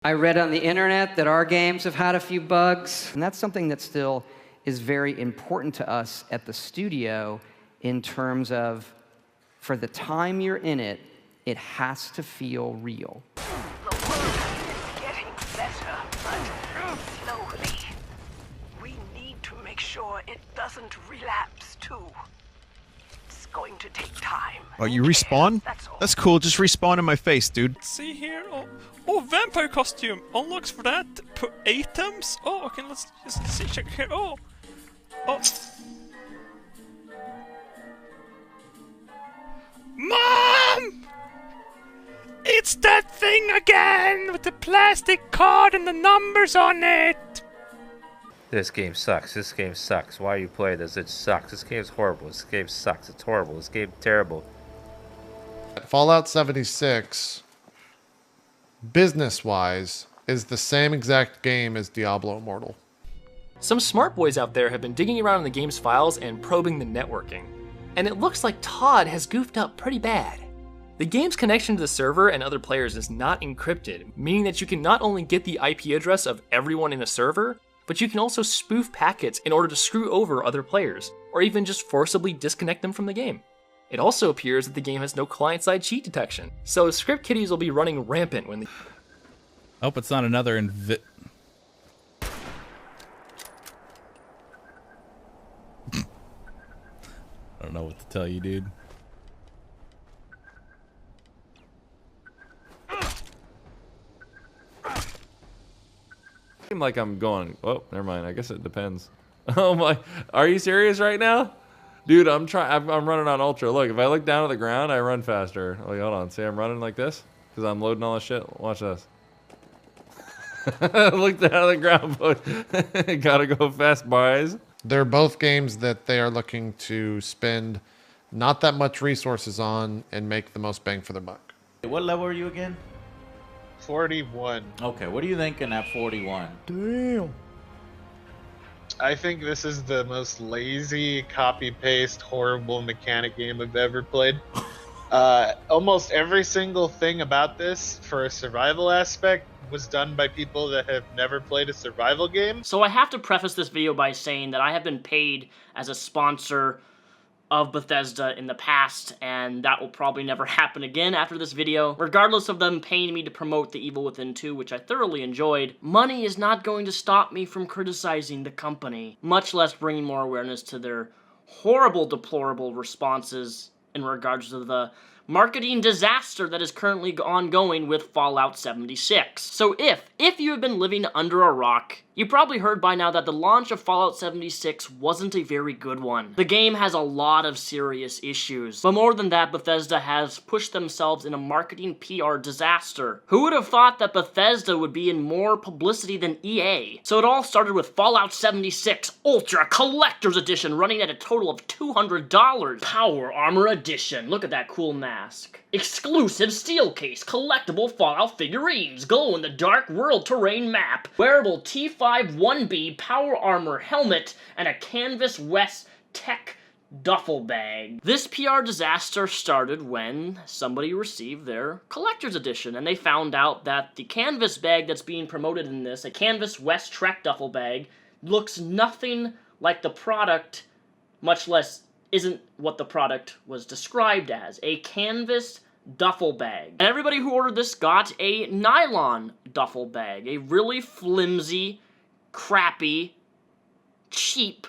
I read on the internet that our games have had a few bugs, and that's something that still is very important to us at the studio in terms of, for the time you're in it, it has to feel real. The world is getting better, but slowly. We need to make sure it doesn't relapse too. It's going to take time. Oh, you respawn? That's cool, just respawn in my face, dude. See here, oh, vampire costume, unlocks for that, put items, oh, okay, let's just see, check here, oh, Mom! It's that thing again, with the plastic card and the numbers on it! This game sucks. This game sucks. Why are you playing this? It sucks. This game's horrible. This game sucks. It's horrible. This game's terrible. Fallout 76, business-wise, is the same exact game as Diablo Immortal. Some smart boys out there have been digging around in the game's files and probing the networking. And it looks like Todd has goofed up pretty bad. The game's connection to the server and other players is not encrypted, meaning that you can not only get the IP address of everyone in a server, but you can also spoof packets in order to screw over other players, or even just forcibly disconnect them from the game. It also appears that the game has no client-side cheat detection, so script kiddies will be running rampant when the... I hope it's not another I don't know what to tell you, dude. Like I'm going, oh, never mind. I guess it depends. Oh my, are you serious right now? Dude, I'm running on ultra. Look, if I look down at the ground, I run faster. Like, hold on, see I'm running like this? Because I'm loading all this shit. Watch this. Look down at the ground, but gotta go fast, boys. They're both games that they are looking to spend not that much resources on and make the most bang for their buck. What level are you again? 41. Okay, what are you thinking at 41? Damn. I think this is the most lazy, copy-paste, horrible mechanic game I've ever played. Almost every single thing about this, for a survival aspect, was done by people that have never played a survival game. So I have to preface this video by saying that I have been paid as a sponsor of Bethesda in the past, and that will probably never happen again after this video. Regardless of them paying me to promote The Evil Within 2, which I thoroughly enjoyed, money is not going to stop me from criticizing the company, much less bringing more awareness to their horrible, deplorable responses in regards to the marketing disaster that is currently ongoing with Fallout 76. So if you have been living under a rock, you probably heard by now that the launch of Fallout 76 wasn't a very good one. The game has a lot of serious issues, but more than that, Bethesda has pushed themselves in a marketing PR disaster. Who would have thought that Bethesda would be in more publicity than EA? So it all started with Fallout 76 Ultra Collector's Edition, running at a total of $200. Power Armor Edition, look at that cool mask. Exclusive steel case, collectible Fallout figurines, glow-in-the-dark world terrain map, wearable T5 1B power armor helmet, and a Canvas West tech duffel bag. This PR disaster started when somebody received their collector's edition, and they found out that the canvas bag that's being promoted in this, a Canvas West Trek duffel bag, looks nothing like the product, much less isn't what the product was described as, a canvas duffel bag. And everybody who ordered this got a nylon duffel bag, a really flimsy, crappy, cheap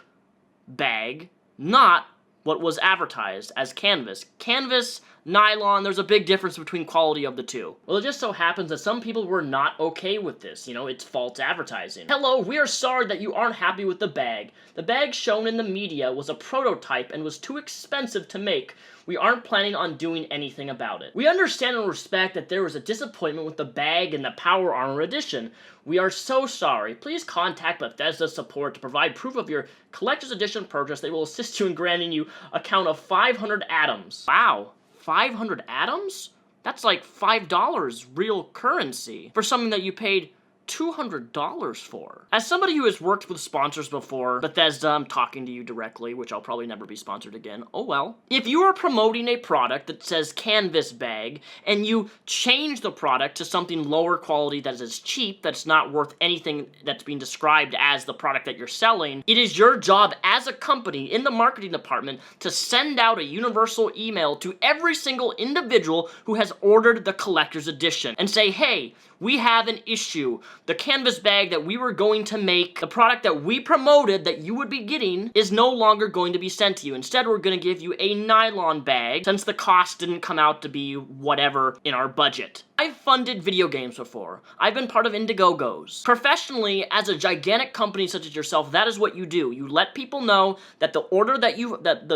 bag, not what was advertised as canvas. Canvas, nylon, there's a big difference between quality of the two. Well, it just so happens that some people were not okay with this. You know, it's false advertising. Hello, we are sorry that you aren't happy with the bag. The bag shown in the media was a prototype and was too expensive to make. We aren't planning on doing anything about it. We understand and respect that there was a disappointment with the bag and the Power Armor Edition. We are so sorry. Please contact Bethesda support to provide proof of your Collector's Edition purchase. They will assist you in granting you a count of 500 atoms. Wow, 500 atoms? That's like $5 real currency for something that you paid $200 for. As somebody who has worked with sponsors before, Bethesda, I'm talking to you directly, which I'll probably never be sponsored again. Oh well. If you are promoting a product that says canvas bag, and you change the product to something lower quality that is cheap, that's not worth anything that's being described as the product that you're selling, it is your job as a company in the marketing department to send out a universal email to every single individual who has ordered the collector's edition and say, hey, we have an issue. The canvas bag that we were going to make, the product that we promoted that you would be getting, is no longer going to be sent to you. Instead, we're going to give you a nylon bag since the cost didn't come out to be whatever in our budget. I've funded video games before. I've been part of Indiegogos. Professionally, as a gigantic company such as yourself, that is what you do. You let people know that the order that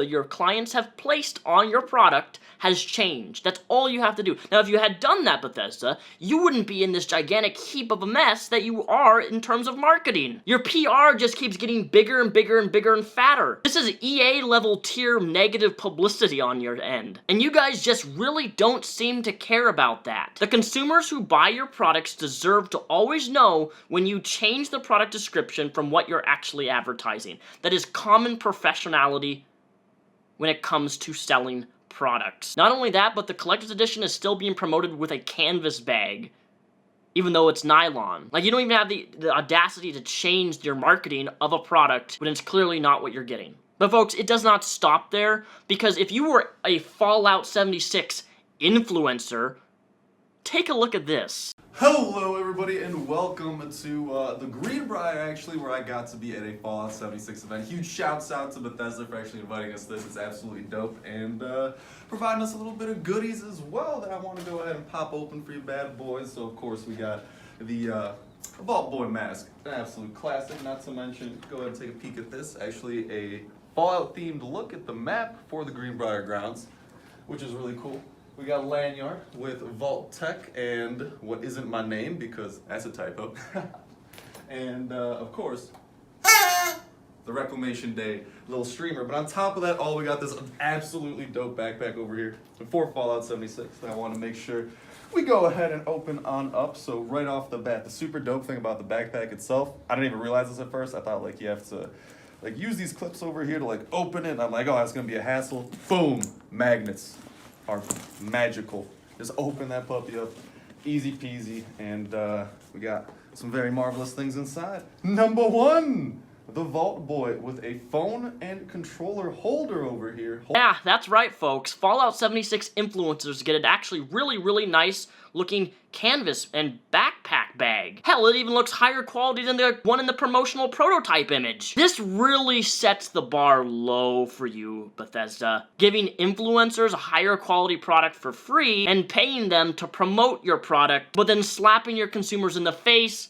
your clients have placed on your product has changed. That's all you have to do. Now, if you had done that, Bethesda, you wouldn't be in this gigantic heap of a mess that you are in terms of marketing. Your PR just keeps getting bigger and bigger and bigger and fatter. This is EA level tier negative publicity on your end. And you guys just really don't seem to care about that. The consumers who buy your products deserve to always know when you change the product description from what you're actually advertising. That is common professionality when it comes to selling products. Not only that, but the collector's edition is still being promoted with a canvas bag, even though it's nylon. Like, you don't even have the audacity to change your marketing of a product when it's clearly not what you're getting. But folks, it does not stop there, because if you were a Fallout 76 influencer, take a look at this. Hello everybody and welcome to the Greenbrier, actually, where I got to be at a Fallout 76 event. Huge shouts out to Bethesda for actually inviting us to this. It's absolutely dope, and providing us a little bit of goodies as well that I want to go ahead and pop open for you bad boys. So of course we got the Vault Boy mask, an absolute classic, not to mention, go ahead and take a peek at this, actually a Fallout themed look at the map for the Greenbrier grounds, which is really cool. We got a lanyard with Vault Tech and what isn't my name, because that's a typo. And of course, the Reclamation Day little streamer. But on top of that, we got this absolutely dope backpack over here for Fallout 76 that I want to make sure we go ahead and open on up. So right off the bat, the super dope thing about the backpack itself, I didn't even realize this at first. I thought like you have to like use these clips over here to like open it. And I'm like, oh, that's gonna be a hassle. Boom, magnets are magical. Just open that puppy up, easy peasy, and we got some very marvelous things inside. Number one, the Vault Boy with a phone and controller holder over here. Yeah, that's right, folks. Fallout 76 influencers get an actually really nice looking canvas and backpack bag. Hell, it even looks higher quality than the one in the promotional prototype image. This really sets the bar low for you, Bethesda. Giving influencers a higher quality product for free and paying them to promote your product, but then slapping your consumers in the face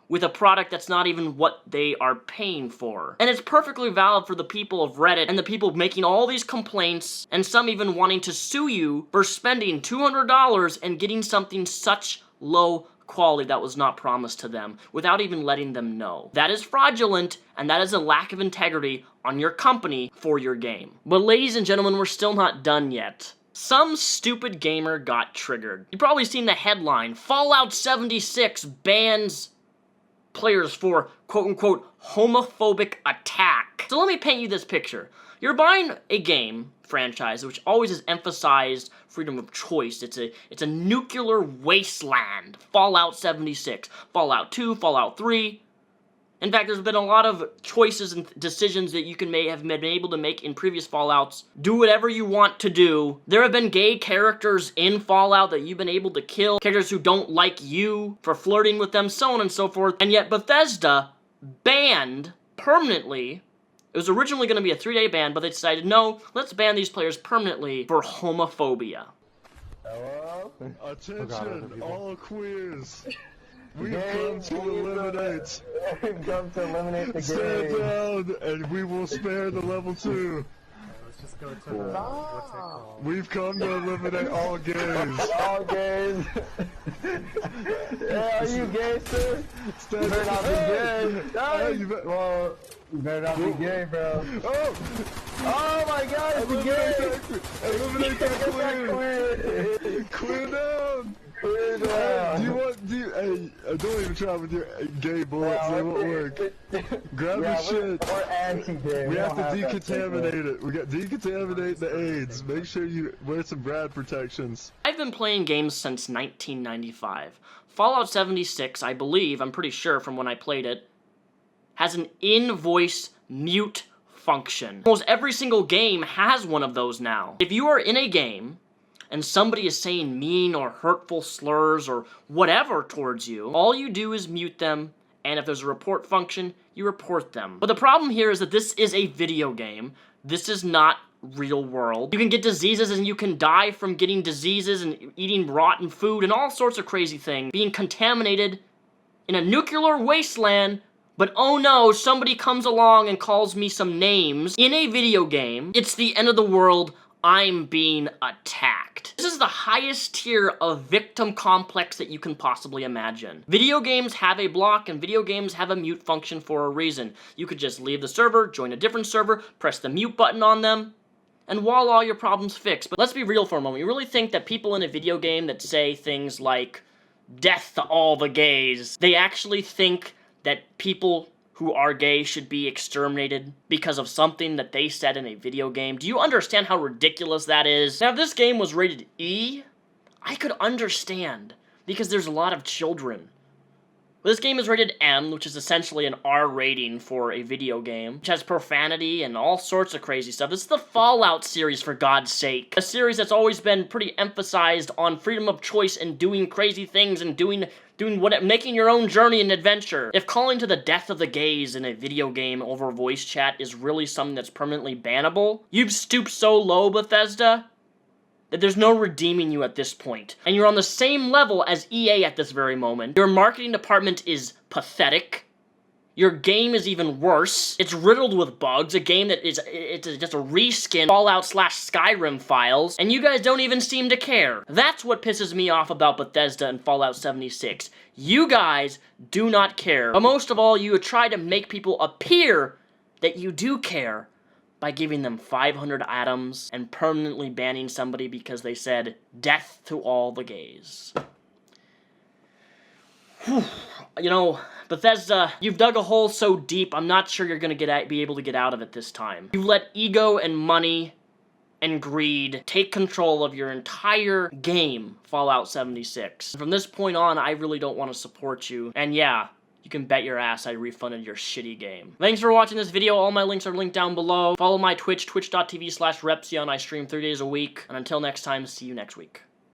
with a product that's not even what they are paying for. And it's perfectly valid for the people of Reddit and the people making all these complaints, and some even wanting to sue you for spending $200 and getting something such low quality that was not promised to them without even letting them know. That is fraudulent, and that is a lack of integrity on your company for your game. But ladies and gentlemen, we're still not done yet. Some stupid gamer got triggered. You've probably seen the headline, Fallout 76 bans players for quote-unquote homophobic attack. So let me paint you this picture. You're buying a game franchise which always has emphasized freedom of choice. It's a nuclear wasteland. Fallout 76, Fallout 2, Fallout 3. In fact, there's been a lot of choices and decisions that you may have been able to make in previous Fallouts. Do whatever you want to do. There have been gay characters in Fallout that you've been able to kill. Characters who don't like you for flirting with them, so on and so forth. And yet Bethesda banned permanently. It was originally going to be a 3-day ban, but they decided, no, let's ban these players permanently for homophobia. Hello? Attention, all queers. We've come to eliminate. We've come to eliminate the Stand game. down, and we will spare the level 2. Let's just go to the, what's it called? We've come to eliminate all gays. All gays. Yeah, are you gay, sir? Stand you better not be gay. Hey, Well, you better not be gay, bro. Oh my God, it's a gay. Eliminate that queer. Queer down. Hey, don't even try with your gay bullets. They won't work. Grab your shit. We're anti-gay. We have to decontaminate it. We got decontaminate the AIDS. Make sure you wear some Brad protections. I've been playing games since 1995. Fallout 76, I believe, I'm pretty sure from when I played it, has an in-voice mute function. Almost every single game has one of those now. If you are in a game and somebody is saying mean or hurtful slurs or whatever towards you, all you do is mute them, and if there's a report function, you report them. But the problem here is that this is a video game. This is not real world. You can get diseases and you can die from getting diseases and eating rotten food and all sorts of crazy things. Being contaminated in a nuclear wasteland, but oh no, somebody comes along and calls me some names in a video game. It's the end of the world. I'm being attacked. This is the highest tier of victim complex that you can possibly imagine. Video games have a block and video games have a mute function for a reason. You could just leave the server, join a different server, press the mute button on them, and voila, your problem's fixed. But let's be real for a moment. You really think that people in a video game that say things like, death to all the gays, they actually think that people who are gay should be exterminated because of something that they said in a video game? Do you understand how ridiculous that is? Now, if this game was rated E, I could understand, because there's a lot of children. This game is rated M, which is essentially an R rating for a video game, which has profanity and all sorts of crazy stuff. This is the Fallout series, for God's sake. A series that's always been pretty emphasized on freedom of choice and doing crazy things and making your own journey and adventure. If calling to the death of the gays in a video game over voice chat is really something that's permanently bannable, you've stooped so low, Bethesda, that there's no redeeming you at this point. And you're on the same level as EA at this very moment. Your marketing department is pathetic. Your game is even worse. It's riddled with bugs, a game that it's just a reskin Fallout/Skyrim files, and you guys don't even seem to care. That's what pisses me off about Bethesda and Fallout 76. You guys do not care. But most of all, you try to make people appear that you do care by giving them 500 atoms and permanently banning somebody because they said, death to all the gays. Whew. You know, Bethesda, you've dug a hole so deep, I'm not sure you're gonna be able to get out of it this time. You've let ego and money and greed take control of your entire game, Fallout 76. From this point on, I really don't want to support you. And yeah, you can bet your ass I refunded your shitty game. Thanks for watching this video. All my links are linked down below. Follow my Twitch, twitch.tv/Repzion. I stream 3 days a week. And until next time, see you next week.